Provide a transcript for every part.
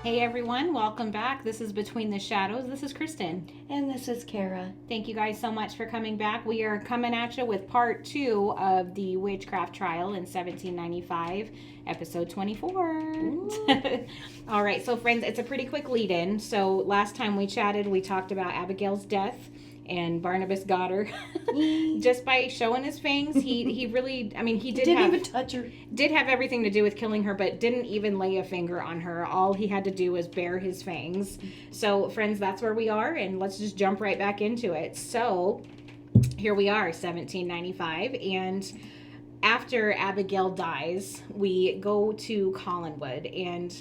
Hey everyone, welcome back. This is Between the Shadows. This is Kristen. And this is Kara. Thank you guys so much for coming back. We are coming at you with part 2 of the Witchcraft trial in 1795, episode 24. All right, so friends, it's a pretty quick lead in. So last time we chatted, we talked about Abigail's death. And Barnabas got her just by showing his fangs. He really, I mean, he didn't even touch her. Did have everything to do with killing her, but didn't even lay a finger on her. All he had to do was bare his fangs. So, friends, that's where we are, and let's just jump right back into it. So, here we are, 1795, and after Abigail dies, we go to Collinwood, and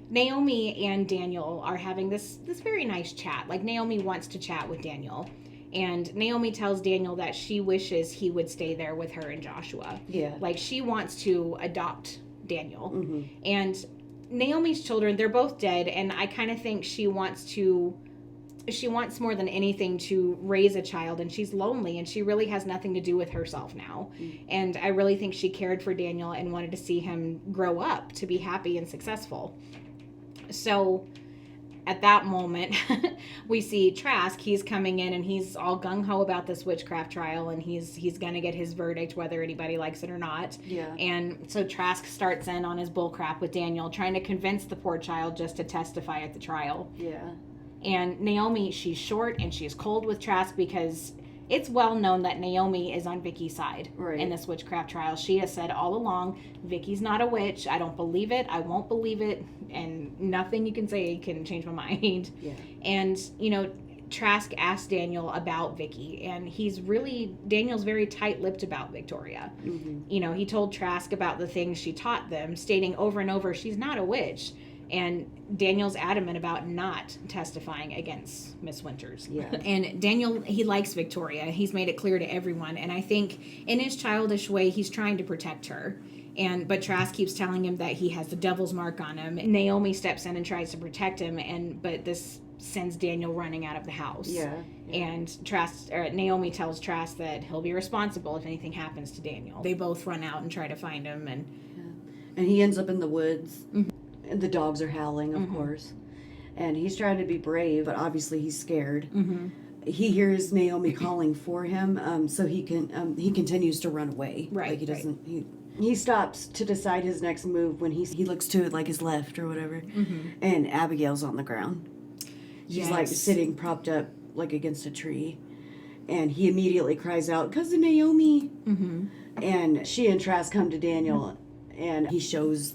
Naomi and Daniel are having this very nice chat. Like, Naomi wants to chat with Daniel. And Naomi tells Daniel that she wishes he would stay there with her and Joshua. Yeah. Like, she wants to adopt Daniel. Mm-hmm. And Naomi's children, they're both dead. And I kind of think she wants more than anything to raise a child. And she's lonely. And she really has nothing to do with herself now. Mm-hmm. And I really think she cared for Daniel and wanted to see him grow up to be happy and successful. So at that moment, we see Trask. He's coming in and he's all gung-ho about this witchcraft trial, and he's going to get his verdict whether anybody likes it or not. Yeah. And so Trask starts in on his bullcrap with Daniel, trying to convince the poor child just to testify at the trial. Yeah. And Naomi, she's short and she's cold with Trask because it's well known that Naomi is on Vicky's side in this witchcraft trial. She has said all along, Vicky's not a witch. I don't believe it. I won't believe it. And nothing you can say can change my mind. Yeah. And, Trask asked Daniel about Vicky, and Daniel's very tight-lipped about Victoria. Mm-hmm. He told Trask about the things she taught them, stating over and over, she's not a witch. And Daniel's adamant about not testifying against Miss Winters. Yeah. And Daniel, he likes Victoria. He's made it clear to everyone. And I think in his childish way, he's trying to protect her. But Trask keeps telling him that he has the devil's mark on him. And Naomi steps in and tries to protect him. But this sends Daniel running out of the house. Yeah. And Naomi tells Trask that he'll be responsible if anything happens to Daniel. They both run out and try to find him. And he ends up in the woods. Mm-hmm. And the dogs are howling, of course. And he's trying to be brave, but obviously he's scared. Mm-hmm. He hears Naomi calling for him, so he continues to run away. Right. Like he doesn't. Right. He stops to decide his next move when he looks to like his left or whatever, and Abigail's on the ground. She's like sitting propped up like against a tree, and he immediately cries out, "Cousin Naomi!" Mm-hmm. And she and Trask come to Daniel, and he shows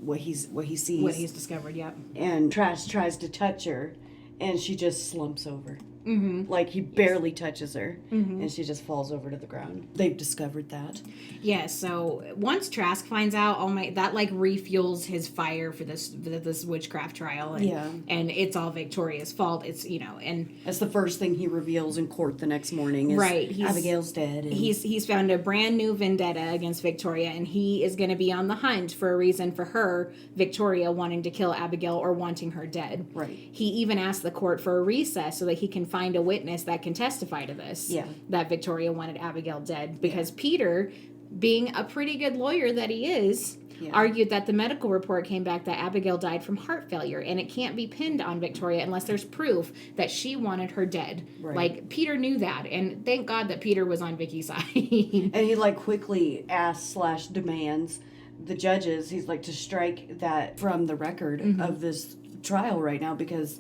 what he sees, what he's discovered. Yep. And Trask tries to touch her, and she just slumps over. Mm-hmm. Like he barely touches her, and she just falls over to the ground. They've discovered that. Yeah. So once Trask finds out, that like refuels his fire for this witchcraft trial. And, and it's all Victoria's fault. It's and that's the first thing he reveals in court the next morning. Is Abigail's dead. And he's found a brand new vendetta against Victoria, and he is going to be on the hunt for a reason for her, Victoria, wanting to kill Abigail or wanting her dead. Right. He even asked the court for a recess so that he can find a witness that can testify to this. Yeah. That Victoria wanted Abigail dead because Peter, being a pretty good lawyer that he is, argued that the medical report came back that Abigail died from heart failure, and it can't be pinned on Victoria unless there's proof that she wanted her dead. Right. Like, Peter knew that, and thank God that Peter was on Vicky's side. And he quickly asks/demands the judges, he's to strike that from the record of this trial right now, because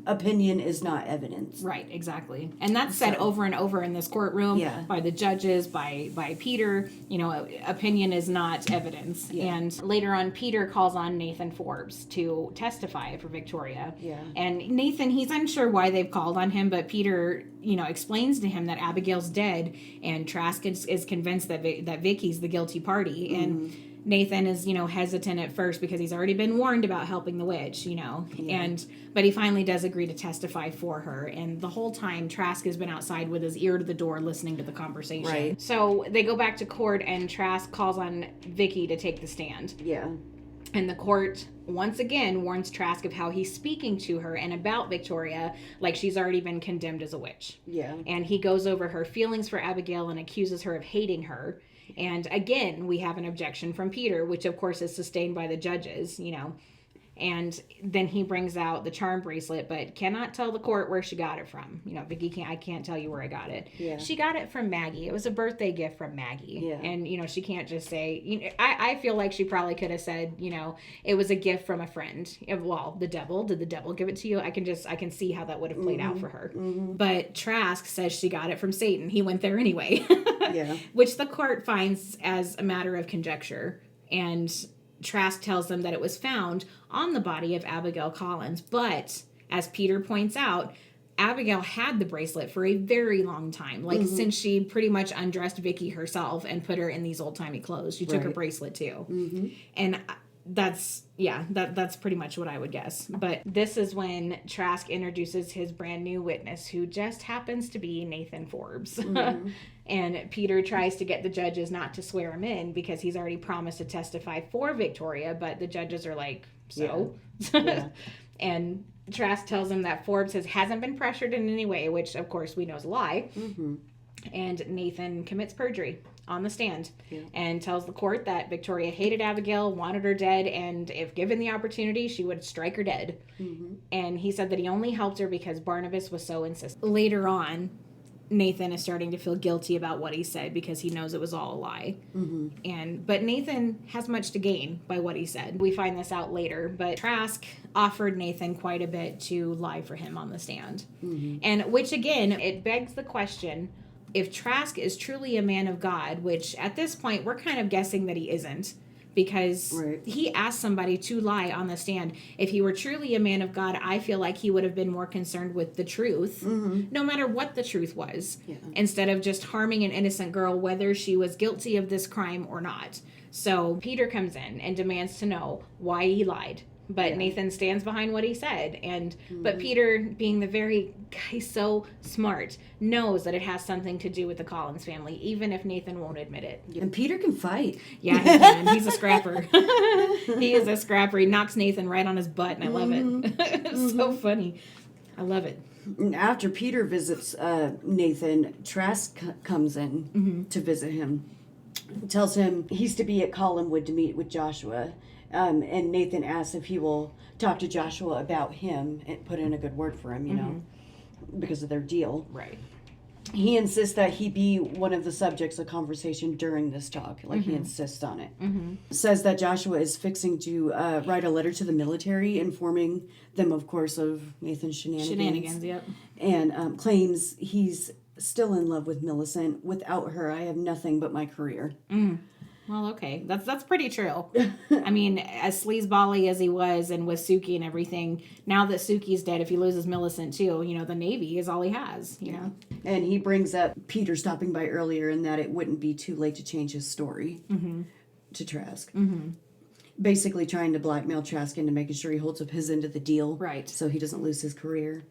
opinion is not evidence. Right, exactly. And that's said over and over in this courtroom by the judges, by Peter. Opinion is not evidence. Yeah. And later on, Peter calls on Nathan Forbes to testify for Victoria. Yeah. And Nathan, he's unsure why they've called on him, but Peter, explains to him that Abigail's dead, and Trask is convinced that Vicky's the guilty party. And Nathan is, hesitant at first because he's already been warned about helping the witch, but he finally does agree to testify for her. And the whole time, Trask has been outside with his ear to the door listening to the conversation. Right. So they go back to court, and Trask calls on Vicky to take the stand. Yeah. And the court once again warns Trask of how he's speaking to her and about Victoria like she's already been condemned as a witch. Yeah. And he goes over her feelings for Abigail and accuses her of hating her. And again, we have an objection from Peter, which of course is sustained by the judges, And then he brings out the charm bracelet, but cannot tell the court where she got it from. Vicky I can't tell you where I got it. Yeah. She got it from Maggie. It was a birthday gift from Maggie. Yeah. And, she can't just say, I feel like she probably could have said, it was a gift from a friend. Well, the devil, did the devil give it to you? I can see how that would have played out for her. But Trask says she got it from Satan. He went there anyway. Yeah. Which the court finds as a matter of conjecture. And Trask tells them that it was found on the body of Abigail Collins. But, as Peter points out, Abigail had the bracelet for a very long time. Since she pretty much undressed Vicky herself and put her in these old-timey clothes. She took her bracelet, too. And that's pretty much what I would guess. But this is when Trask introduces his brand new witness, who just happens to be Nathan Forbes. And Peter tries to get the judges not to swear him in because he's already promised to testify for Victoria, but the judges are like, so? Yeah. And Trask tells him that Forbes hasn't been pressured in any way, which of course we know is a lie. And Nathan commits perjury on the stand and tells the court that Victoria hated Abigail, wanted her dead, and if given the opportunity, she would strike her dead. And he said that he only helped her because Barnabas was so insistent. Later on, Nathan is starting to feel guilty about what he said because he knows it was all a lie. But Nathan has much to gain by what he said. We find this out later, but Trask offered Nathan quite a bit to lie for him on the stand. And which again, it begs the question, if Trask is truly a man of God, which at this point we're kind of guessing that he isn't, because he asked somebody to lie on the stand. If he were truly a man of God, I feel like he would have been more concerned with the truth, no matter what the truth was, instead of just harming an innocent girl, whether she was guilty of this crime or not. So Peter comes in and demands to know why he lied. But Nathan stands behind what he said. But Peter, being the very guy so smart, knows that it has something to do with the Collins family, even if Nathan won't admit it. And Peter can fight. Yeah, he can. He's a scrapper. He is a scrapper. He knocks Nathan right on his butt, and I love it. It's so funny. I love it. After Peter visits Nathan, Trask comes in to visit him. Tells him he's to be at Collinwood to meet with Joshua. And Nathan asks if he will talk to Joshua about him and put in a good word for him, because of their deal. Right. He insists that he be one of the subjects of conversation during this talk. He insists on it. Says that Joshua is fixing to write a letter to the military, informing them, of course, of Nathan's shenanigans. Yep. And claims he's still in love with Millicent. Without her, I have nothing but my career. Well, okay. That's pretty true. I mean, as sleazebally as he was and with Suki and everything, now that Suki's dead, if he loses Millicent too, the Navy is all he has, you know. And he brings up Peter stopping by earlier and that it wouldn't be too late to change his story to Trask. Basically trying to blackmail Trask into making sure he holds up his end of the deal. Right. So he doesn't lose his career.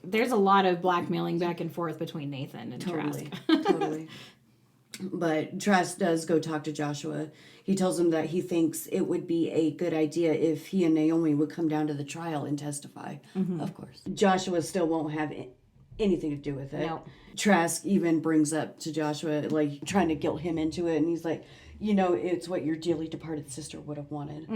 There's a lot of blackmailing back and forth between Nathan and Trask. Totally. But Trask does go talk to Joshua. He tells him that he thinks it would be a good idea if he and Naomi would come down to the trial and testify. Of course. Joshua still won't have anything to do with it. No. Trask even brings up to Joshua, trying to guilt him into it. And he's like, it's what your dearly departed sister would have wanted.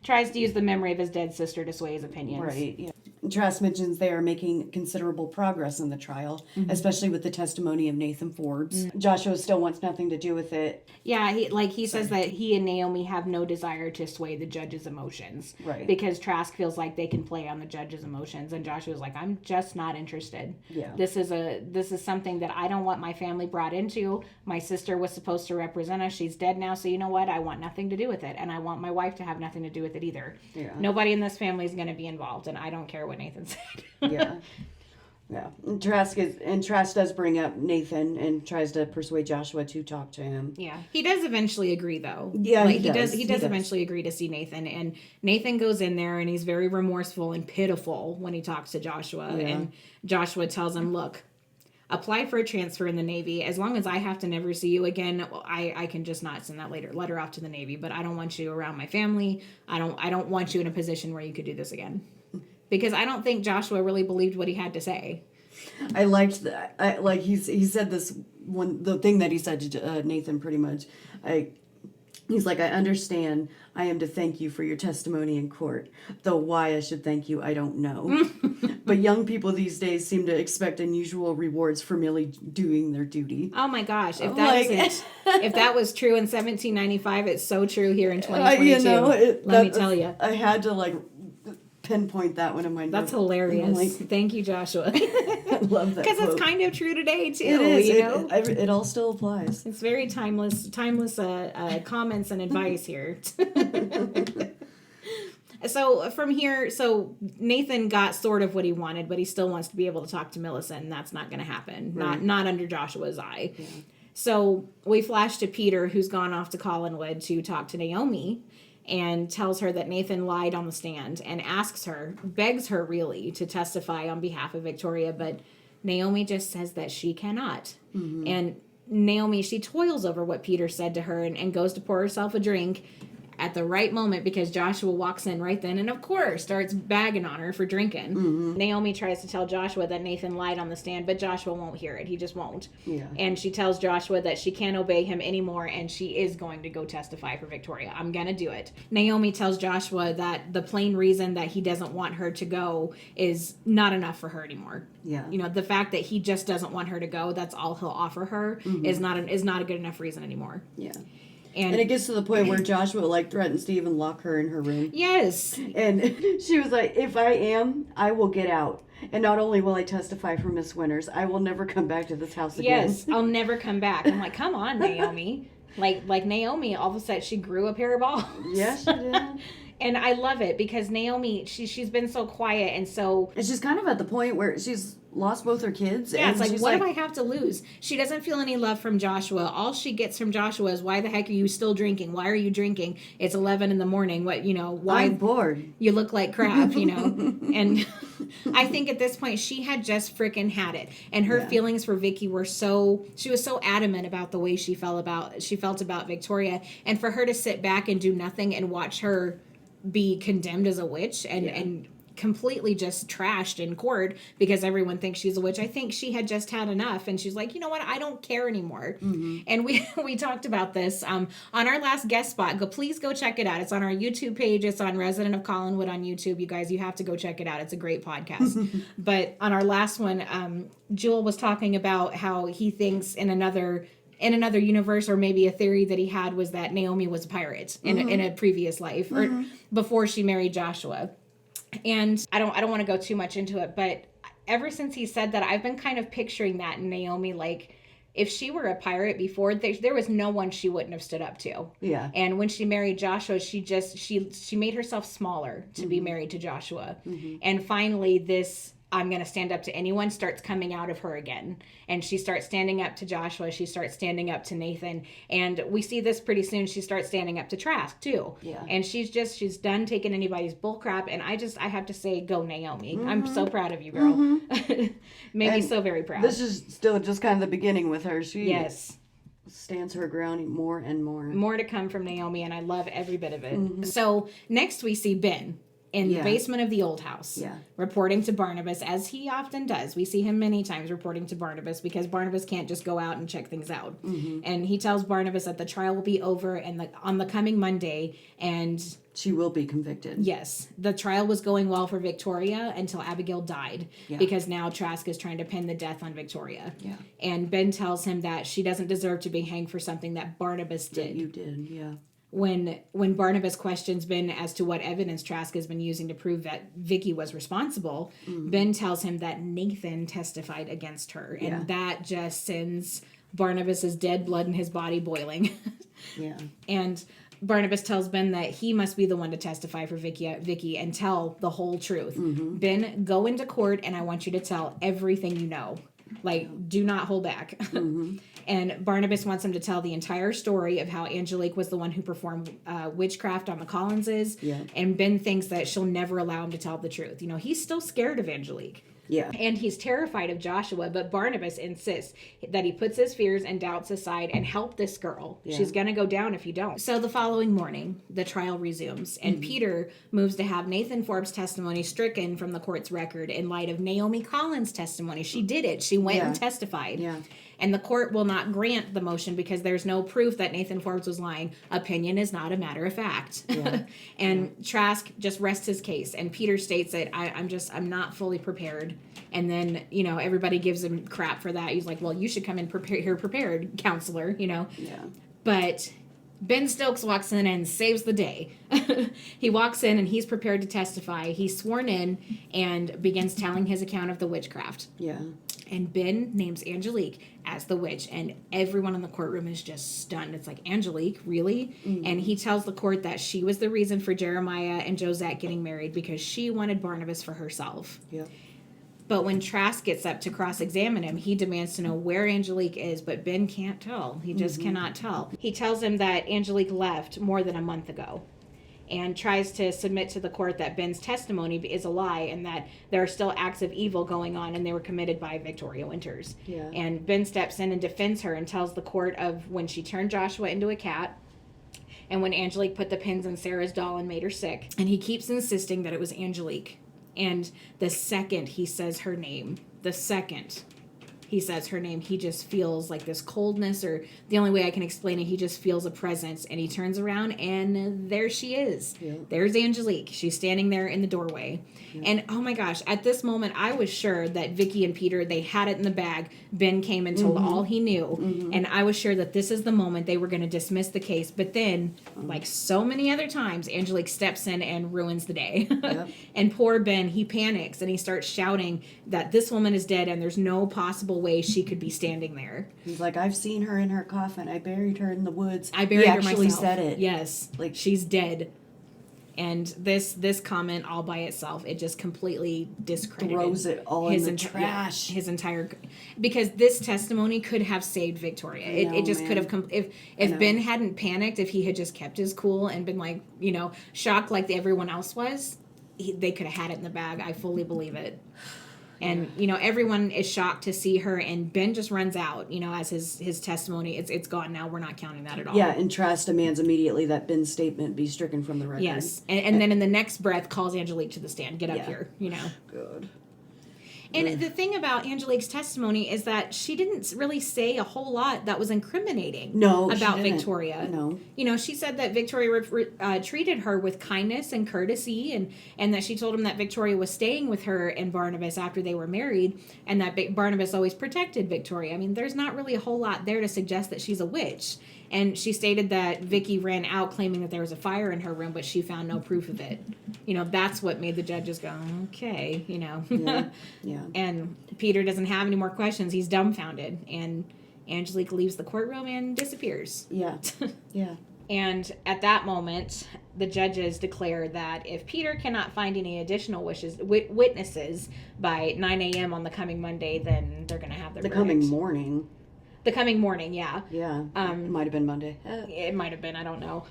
Tries to use the memory of his dead sister to sway his opinions. Right, yeah. Trask mentions they are making considerable progress in the trial, especially with the testimony of Nathan Forbes. Joshua still wants nothing to do with it. Yeah, he says that he and Naomi have no desire to sway the judge's emotions. Right. Because Trask feels like they can play on the judge's emotions, and Joshua's like, I'm just not interested. Yeah. This is something that I don't want my family brought into. My sister was supposed to represent us. She's dead now, so you know what? I want nothing to do with it, and I want my wife to have nothing to do with it either. Yeah. Nobody in this family is going to be involved, and I don't care what Nathan said. Yeah. And Trask does bring up Nathan and tries to persuade Joshua to talk to him. Yeah. He does eventually agree though. Yeah, he does eventually agree to see Nathan, and Nathan goes in there and he's very remorseful and pitiful when he talks to Joshua. Yeah. And Joshua tells him, look, apply for a transfer in the Navy. As long as I have to never see you again, I can just not send that letter off to the Navy, but I don't want you around my family. I don't want you in a position where you could do this again. Because I don't think Joshua really believed what he had to say. I liked that. He said this one, the thing that he said to Nathan pretty much. He's like, I understand I am to thank you for your testimony in court, though why I should thank you, I don't know. But young people these days seem to expect unusual rewards for merely doing their duty. Oh my gosh, if that if that was true in 1795, it's so true here in 2022. You know, let me tell you. I had to like pinpoint that one in my notes. That's hilarious. Thank you, Joshua. I love that because it's kind of true today too. It is. You know, it all still applies. It's very timeless comments and advice here. So from here, Nathan got sort of what he wanted, but he still wants to be able to talk to Millicent, and that's not going to happen. Right. Not under Joshua's eye. Yeah. So we flash to Peter, who's gone off to Collinwood to talk to Naomi, and tells her that Nathan lied on the stand and begs her really to testify on behalf of Victoria, but Naomi just says that she cannot. Mm-hmm. And Naomi, she toils over what Peter said to her and goes to pour herself a drink at the right moment because Joshua walks in right then and of course starts bagging on her for drinking. Mm-hmm. Naomi tries to tell Joshua that Nathan lied on the stand, but Joshua won't hear it. He just won't. Yeah. And she tells Joshua that she can't obey him anymore and she is going to go testify for Victoria. I'm going to do it. Naomi tells Joshua that the plain reason that he doesn't want her to go is not enough for her anymore. Yeah. You know, the fact that he just doesn't want her to go, that's all he'll offer her, mm-hmm. is not a good enough reason anymore. Yeah. And it gets to the point where Joshua like threatens to even lock her in her room. Yes. And she was like, if I am, I will get out. And not only will I testify for Miss Winters, I will never come back to this house again. Yes, I'll never come back. I'm like, come on, Naomi. Like Naomi, all of a sudden she grew a pair of balls. Yes, she did. And I love it because Naomi, she's been so quiet and so... And she's kind of at the point where she's lost both her kids. Yeah, and it's like, what do I have to lose? She doesn't feel any love from Joshua. All she gets from Joshua is, why the heck are you still drinking? Why are you drinking? It's 11 in the morning. What, you know, why... I'm bored. You look like crap, you know? And I think at this point, she had just freaking had it. And her feelings for Vicky were she was so adamant about the way she felt about Victoria. And for her to sit back and do nothing and watch her be condemned as a witch and completely just trashed in court because everyone thinks she's a witch. I think she had just had enough and she's like, you know what? I don't care anymore. Mm-hmm. And we talked about this on our last guest spot. Please go check it out. It's on our YouTube page. It's on Resident of Collinwood on YouTube. You guys, you have to go check it out. It's a great podcast. But on our last one, Jewel was talking about how he thinks in another universe, or maybe a theory that he had, was that Naomi was a pirate in a previous life or before she married Joshua. And I don't want to go too much into it, but ever since he said that, I've been kind of picturing that in Naomi, like if she were a pirate before, there was no one she wouldn't have stood up to. Yeah. And when she married Joshua, she made herself smaller to be married to Joshua. Mm-hmm. And finally this I'm going to stand up to anyone starts coming out of her again. And she starts standing up to Joshua. She starts standing up to Nathan. And we see this pretty soon. She starts standing up to Trask too. Yeah. And she's done taking anybody's bull crap. And I have to say, go Naomi. Mm-hmm. I'm so proud of you, girl. Mm-hmm. Made me so very proud. This is still just kind of the beginning with her. She stands her ground more and more. More to come from Naomi. And I love every bit of it. Mm-hmm. So next we see Ben in the basement of the old house, reporting to Barnabas, as he often does. We see him many times reporting to Barnabas because Barnabas can't just go out and check things out. Mm-hmm. And he tells Barnabas that the trial will be over and on the coming Monday, and she will be convicted. Yes. The trial was going well for Victoria until Abigail died, because now Trask is trying to pin the death on Victoria. Yeah. And Ben tells him that she doesn't deserve to be hanged for something that Barnabas did. That you did, yeah. When Barnabas questions Ben as to what evidence Trask has been using to prove that Vicky was responsible, Ben tells him that Nathan testified against her. And that just sends Barnabas's dead blood in his body boiling. And Barnabas tells Ben that he must be the one to testify for Vicky and tell the whole truth. Mm-hmm. Ben, go into court and I want you to tell everything you know. Like, do not hold back. Mm-hmm. And Barnabas wants him to tell the entire story of how Angelique was the one who performed witchcraft on the Collinses. Yeah. And Ben thinks that she'll never allow him to tell the truth. You know, he's still scared of Angelique. Yeah. And he's terrified of Joshua, but Barnabas insists that he puts his fears and doubts aside and help this girl. Yeah. She's going to go down if you don't. So the following morning, the trial resumes, and Peter moves to have Nathan Forbes' testimony stricken from the court's record in light of Naomi Collins' testimony. She did it. She went and testified. Yeah. And the court will not grant the motion because there's no proof that Nathan Forbes was lying. Opinion is not a matter of fact. Yeah. And Trask just rests his case. And Peter states that I'm not fully prepared. And then, everybody gives him crap for that. He's like, well, you should come in prepared, counselor, Yeah. But Ben Stokes walks in and saves the day. He walks in and he's prepared to testify. He's sworn in and begins telling his account of the witchcraft. Yeah. And Ben names Angelique as the witch, and everyone in the courtroom is just stunned. It's like, Angelique, really? Mm-hmm. And he tells the court that she was the reason for Jeremiah and Josette getting married because she wanted Barnabas for herself. Yeah. But when Trask gets up to cross-examine him, he demands to know where Angelique is, but Ben can't tell. He just cannot tell. He tells him that Angelique left more than a month ago, and tries to submit to the court that Ben's testimony is a lie and that there are still acts of evil going on and they were committed by Victoria Winters. Yeah. And Ben steps in and defends her and tells the court of when she turned Joshua into a cat and when Angelique put the pins in Sarah's doll and made her sick. And he keeps insisting that it was Angelique. And the second he says her name, he just feels like this coldness, or the only way I can explain it, he just feels a presence, and he turns around and there she is. Yeah. There's Angelique. She's standing there in the doorway. Yeah. And oh my gosh, at this moment, I was sure that Vicky and Peter, they had it in the bag. Ben came and told all he knew. And I was sure that this is the moment they were going to dismiss the case. But then, like so many other times, Angelique steps in and ruins the day. Yep. And poor Ben, he panics and he starts shouting that this woman is dead and there's no possible way she could be standing there. He's like, I've seen her in her coffin. I buried her in the woods. I buried her myself. He actually said it. Yes. Like, she's dead. And this comment all by itself, it just completely discredited. Throws it all in the trash. His entire, because this testimony could have saved Victoria. It just could have if Ben hadn't panicked, if he had just kept his cool and been like, shocked like everyone else was, they could have had it in the bag. I fully believe it. And, everyone is shocked to see her, and Ben just runs out, as his testimony, it's gone now. We're not counting that at all. Yeah, and Trask demands immediately that Ben's statement be stricken from the record. Yes, and then in the next breath calls Angelique to the stand. Get up here, Good. And the thing about Angelique's testimony is that she didn't really say a whole lot that was incriminating about Victoria. No. She said that Victoria treated her with kindness and courtesy, and that she told him that Victoria was staying with her and Barnabas after they were married, and that Barnabas always protected Victoria. I mean, there's not really a whole lot there to suggest that she's a witch. And she stated that Vicky ran out claiming that there was a fire in her room, but she found no proof of it. That's what made the judges go, okay, Yeah. And Peter doesn't have any more questions. He's dumbfounded. And Angelique leaves the courtroom and disappears. Yeah. Yeah. And at that moment, the judges declare that if Peter cannot find any additional witnesses by 9 a.m. on the coming Monday, then they're going to have their verdict. The coming morning, yeah. Yeah. It might have been Monday. It might have been. I don't know.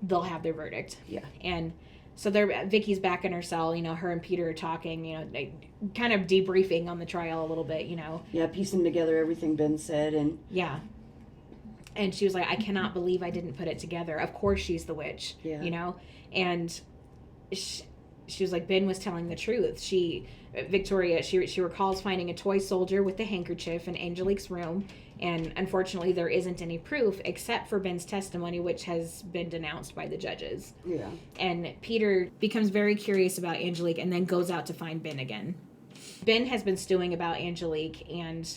They'll have their verdict. Yeah. And so Vicky's back in her cell. Her and Peter are talking. Kind of debriefing on the trial a little bit. Yeah, piecing together everything Ben said, and yeah. And she was like, I cannot believe I didn't put it together. Of course she's the witch. Yeah. And she was like, Ben was telling the truth. Victoria, she recalls finding a toy soldier with the handkerchief in Angelique's room, and unfortunately there isn't any proof except for Ben's testimony, which has been denounced by the judges. Yeah. And Peter becomes very curious about Angelique and then goes out to find Ben again. Ben has been stewing about Angelique and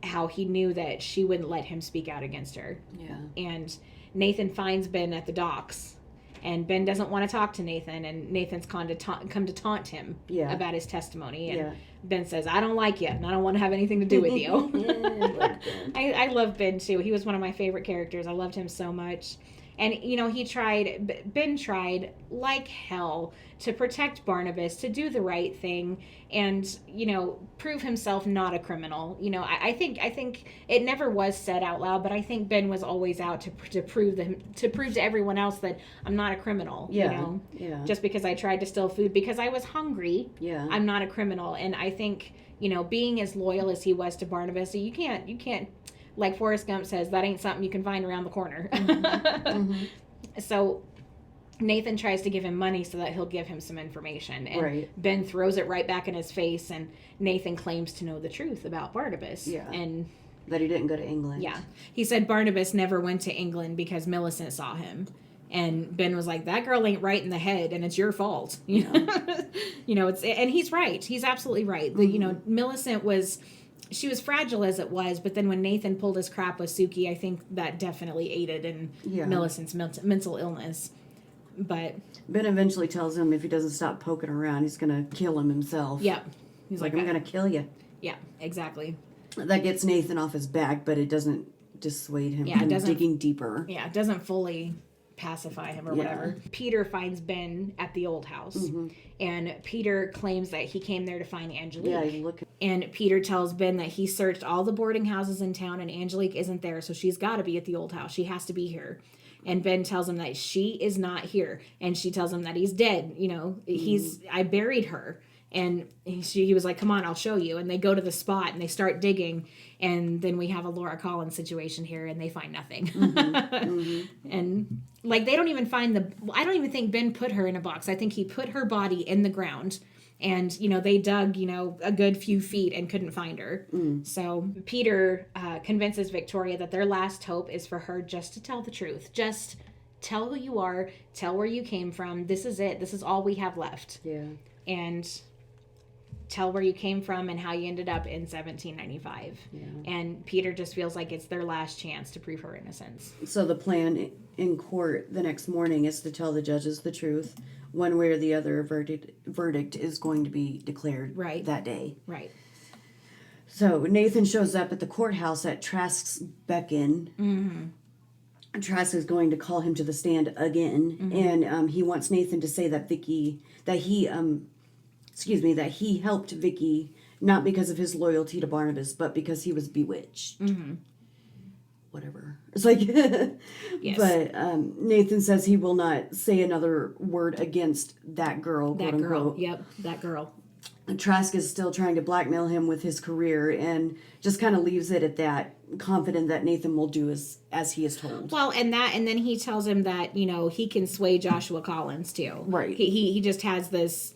how he knew that she wouldn't let him speak out against her. Yeah. And Nathan finds Ben at the docks. And Ben doesn't want to talk to Nathan, and Nathan's come to taunt him about his testimony. And Ben says, I don't like you, and I don't want to have anything to do with you. I love Ben, too. He was one of my favorite characters. I loved him so much. And, Ben tried like hell to protect Barnabas, to do the right thing, and, prove himself not a criminal. I think it never was said out loud, but I think Ben was always out to prove to everyone else that I'm not a criminal. Yeah. Just because I tried to steal food because I was hungry. Yeah. I'm not a criminal. And I think, being as loyal as he was to Barnabas, so you can't, like Forrest Gump says, that ain't something you can find around the corner. So Nathan tries to give him money so that he'll give him some information. And Ben throws it right back in his face, and Nathan claims to know the truth about Barnabas. Yeah. And that he didn't go to England. Yeah. He said Barnabas never went to England because Millicent saw him. And Ben was like, that girl ain't right in the head, and it's your fault. You know, and he's right. He's absolutely right. Mm-hmm. Millicent she was fragile as it was, but then when Nathan pulled his crap with Suki, I think that definitely aided in Millicent's mental illness. But Ben eventually tells him if he doesn't stop poking around, he's going to kill him himself. Yeah. He's like, I'm going to kill you. Yeah, exactly. That gets Nathan off his back, but it doesn't dissuade him from digging deeper. Yeah, it doesn't fully pacify him or whatever. Peter finds Ben at the old house. Mm-hmm. And Peter claims that he came there to find Angelique. Yeah, and Peter tells Ben that he searched all the boarding houses in town and Angelique isn't there, so she's got to be at the old house. She has to be here. And Ben tells him that she is not here. And she tells him that he's dead. I buried her. And he was like, come on, I'll show you. And they go to the spot and they start digging. And then we have a Laura Collins situation here and they find nothing. Mm-hmm. And they don't even find I don't even think Ben put her in a box. I think he put her body in the ground. And, they dug, a good few feet and couldn't find her. Mm. So Peter convinces Victoria that their last hope is for her just to tell the truth. Just tell who you are. Tell where you came from. This is it. This is all we have left. Yeah. And tell where you came from and how you ended up in 1795. Yeah. And Peter just feels like it's their last chance to prove her innocence. So the plan in court the next morning is to tell the judges the truth. One way or the other, verdict is going to be declared that day. Right. So Nathan shows up at the courthouse at Trask's beckon. Mm-hmm. Trask is going to call him to the stand again, mm-hmm. and he wants Nathan to say that he helped Vicky not because of his loyalty to Barnabas, but because he was bewitched. Mm-hmm. Whatever. It's like, yes. But Nathan says he will not say another word against that girl. That girl. Yep, that girl. Trask is still trying to blackmail him with his career and just kind of leaves it at that, confident that Nathan will do as he is told. Well, and then he tells him that, he can sway Joshua Collins too. Right. He just has this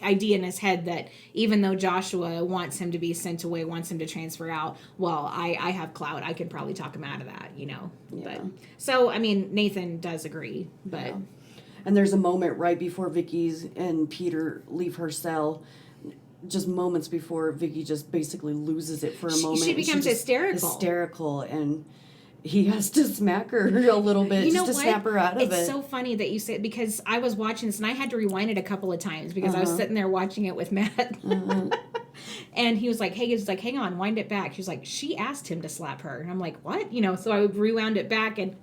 idea in his head that even though Joshua wants him to be sent away, wants him to transfer out, well, I have clout. I could probably talk him out of that, Yeah. But so, Nathan does agree, but... Yeah. And there's a moment right before Vicky's and Peter leave her cell, just moments before Vicky just basically loses it for a moment. She becomes hysterical, and he has to smack her a little bit just to snap her out of it. It's so funny that you said, because I was watching this and I had to rewind it a couple of times because I was sitting there watching it with Matt. And he was like, hang on, wind it back. He was like, she asked him to slap her. And I'm like, what? So I rewound it back and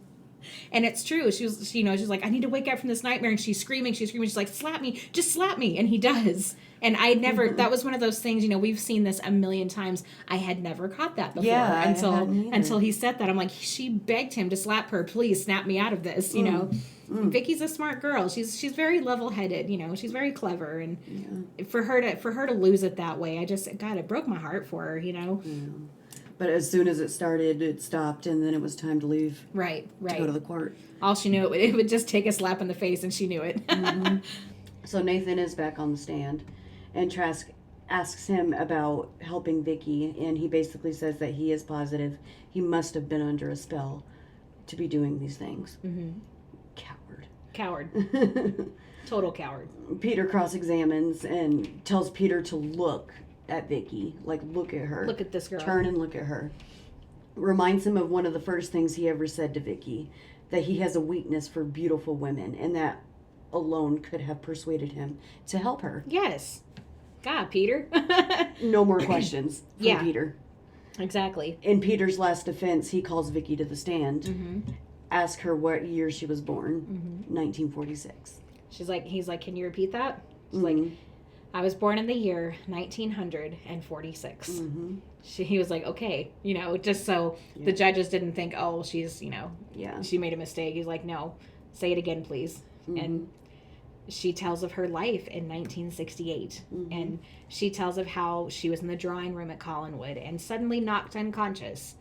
it's true. She's like, I need to wake up from this nightmare. And she's screaming. She's like, slap me, just slap me. And he does. And I never, that was one of those things, we've seen this a million times. I had never caught that before until he said that. I'm like, she begged him to slap her. Please snap me out of this, Vicky's a smart girl. She's very level-headed, she's very clever. And for her to lose it that way, it broke my heart for her, Yeah. But as soon as it started, it stopped, and then it was time to leave. Right. To go to the court. All she knew, it would just take a slap in the face, and she knew it. Mm-hmm. So Nathan is back on the stand, and Trask asks him about helping Vicky, and he basically says that he is positive he must have been under a spell to be doing these things. Mm-hmm. Coward. Total coward. Peter cross-examines and tells Peter to look at Vicky, look at her. Look at this girl. Turn and look at her. Reminds him of one of the first things he ever said to Vicky, that he has a weakness for beautiful women, and that alone could have persuaded him to help her. Yes. God, Peter. No more questions from Peter. Exactly. In Peter's last defense, he calls Vicky to the stand, ask her what year she was born, 1946. He's like, can you repeat that? She's like, I was born in the year 1946. Mm-hmm. He was like, okay, just so the judges didn't think, oh, she's, she made a mistake. He's like, no, say it again, please. Mm-hmm. And she tells of her life in 1968. Mm-hmm. And she tells of how she was in the drawing room at Collinwood and suddenly knocked unconscious.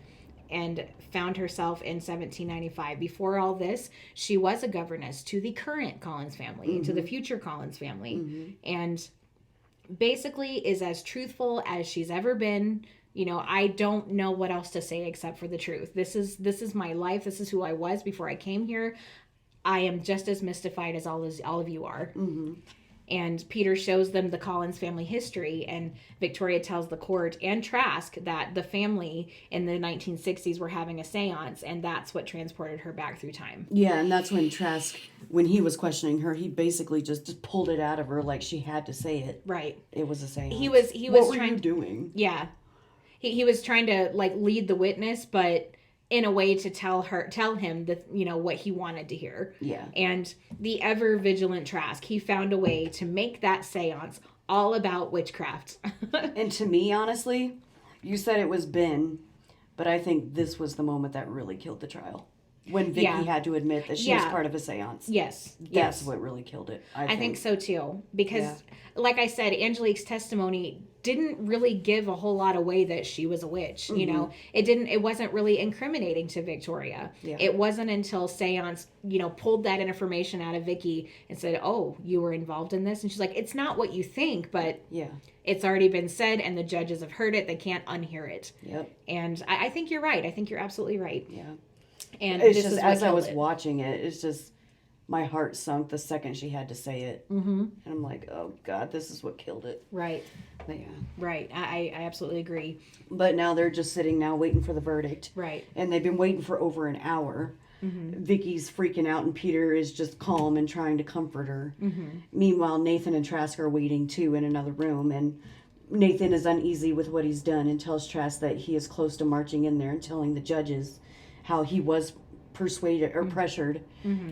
and found herself in 1795. Before all this, she was a governess to the current Collins family and to the future Collins family. And basically is as truthful as she's ever been. You know, I don't know what else to say except for the truth. This is my life. This is who I was before I came here. I am just as mystified as all of you are. And Peter shows them the Collins family history, and Victoria tells the court and Trask that the family in the 1960s were having a seance, and that's what transported her back through time. Yeah, and that's when Trask, when he was questioning her, he basically just pulled it out of her like she had to say it. Right. It was a seance. He was what were trying you doing? Yeah. He was trying to like lead the witness, but in a way to tell him that, you know, what he wanted to hear. Yeah. And the ever vigilant Trask, he found a way to make that seance all about witchcraft. And to me, honestly, you said it was Ben, but I think this was the moment that really killed the trial. When Vicky had to admit that she was part of a seance. Yes. That's what really killed it. I think so too. Because like I said, Angelique's testimony didn't really give a whole lot away that she was a witch. You know, it wasn't really incriminating to Victoria. Yeah. It wasn't until seance, you know, pulled that information out of Vicky and said, "Oh, you were involved in this." And she's like, "It's not what you think, but it's already been said and the judges have heard it. They can't unhear it." Yep. And I think you're right. I think you're absolutely right. Yeah. And it's just, as I was watching it, it's just, my heart sunk the second she had to say it. And I'm like, oh God, this is what killed it. Right. But yeah. Right. I absolutely agree. But now they're just sitting now waiting for the verdict. Right. And they've been waiting for over an hour. Vicky's freaking out and Peter is just calm and trying to comfort her. Meanwhile, Nathan and Trask are waiting too in another room, and Nathan is uneasy with what he's done and tells Trask that he is close to marching in there and telling the judges how he was persuaded or pressured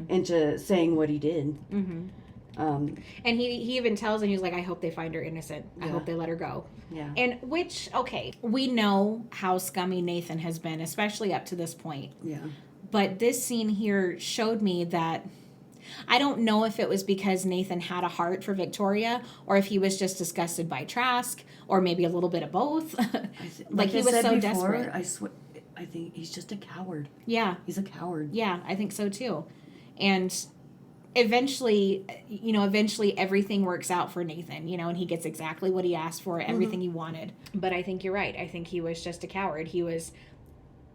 into saying what he did. And he even tells him, he's like, I hope they find her innocent. I hope they let her go. Yeah. And which, okay, we know how scummy Nathan has been, especially up to this point. Yeah. But this scene here showed me that I don't know if it was because Nathan had a heart for Victoria or if he was just disgusted by Trask or maybe a little bit of both. Like he was so desperate. I think he's just a coward. Yeah. He's a coward. Yeah, I think so too. And eventually everything works out for Nathan, you know, and he gets exactly what he asked for, everything he wanted. But I think you're right. I think he was just a coward.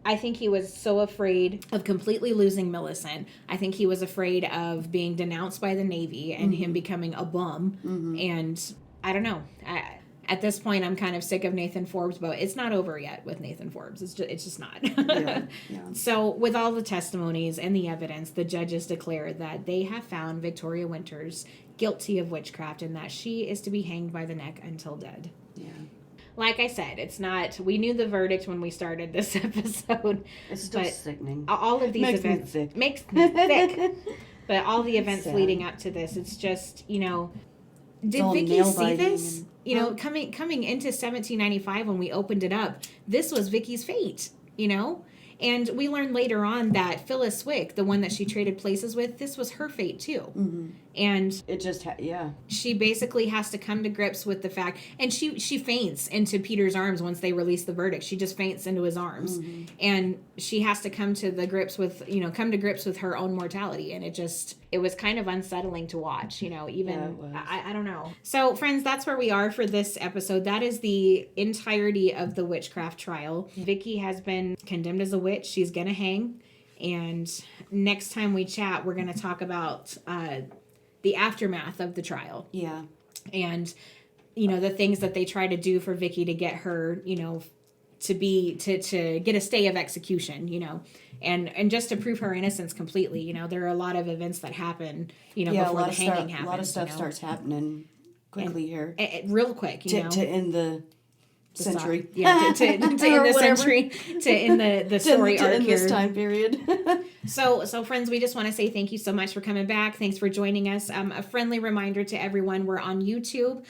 I think he was so afraid of completely losing Millicent. I think he was afraid of being denounced by the Navy and him becoming a bum. And I don't know. At this point, I'm kind of sick of Nathan Forbes, but it's not over yet with Nathan Forbes. It's just not. Yeah. So with all the testimonies and the evidence, the judges declare that they have found Victoria Winters guilty of witchcraft and that she is to be hanged by the neck until dead. Yeah. Like I said, it's not, we knew the verdict when we started this episode. It's still sickening. All of these events makes me sick. But all the events leading up to this, it's just, you know, did Vicky see this? You know, coming into 1795 when we opened it up, this was Vicky's fate, you know? And we learned later on that Phyllis Swick, the one that she traded places with, this was her fate too. And it just, she basically has to come to grips with the fact, and she faints into Peter's arms once they release the verdict. She just faints into his arms. And she has to come to grips with her own mortality. And it was kind of unsettling to watch, you know, even, I don't know. So friends, that's where we are for this episode. That is the entirety of the witchcraft trial. Vicky has been condemned as a witch. She's going to hang. And next time we chat, we're going to talk about, the aftermath of the trial. Yeah. And, you know, the things that they try to do for Vicky to get her, you know, to get a stay of execution, you know, and just to prove her innocence completely. You know, there are a lot of events that happen, you know, before the hanging happens. A lot of stuff starts happening quickly here. Real quick, you know. To end the century. Yeah, to end the century, to end the story arc in this time period. So friends, we just want to say thank you so much for coming back. Thanks for joining us. A friendly reminder to everyone, we're on YouTube.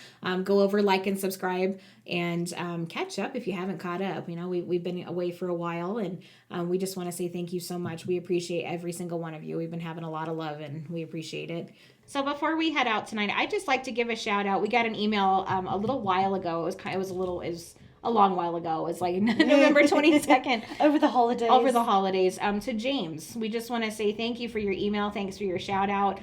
Go over, like, and subscribe, and catch up if you haven't caught up. You know, we've been away for a while, and we just want to say thank you so much. We appreciate every single one of you. We've been having a lot of love, and we appreciate it. So before we head out tonight, I'd just like to give a shout out. We got an email a little while ago. It was a a long while ago. It's like November 22nd. Over the holidays. Over the holidays. To James, we just want to say thank you for your email. Thanks for your shout out.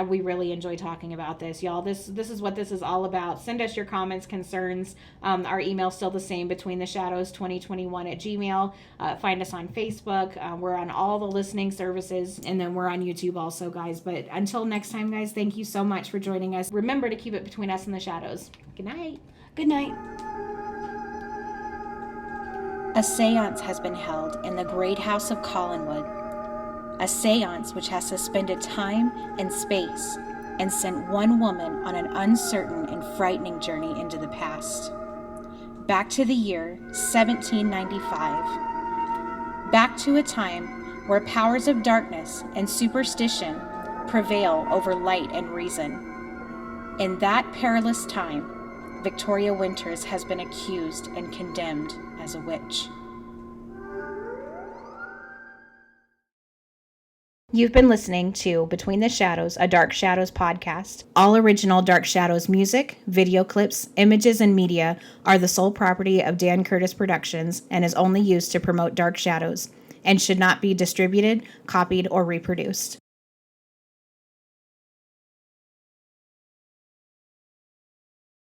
We really enjoy talking about this, y'all. This is what this is all about. Send us your comments, concerns. Our email's still the same, betweenthe2021@gmail. Find us on Facebook. We're on all the listening services, and then we're on YouTube also, guys. But until next time, guys, thank you so much for joining us. Remember to keep it between us and the shadows. Good night. Good night. A seance has been held in the great house of Collinwood. A seance which has suspended time and space and sent one woman on an uncertain and frightening journey into the past. Back to the year 1795. Back to a time where powers of darkness and superstition prevail over light and reason. In that perilous time, Victoria Winters has been accused and condemned as a witch. You've been listening to Between the Shadows, a Dark Shadows podcast. All original Dark Shadows music, video clips, images, and media are the sole property of Dan Curtis Productions and is only used to promote Dark Shadows and should not be distributed, copied, or reproduced.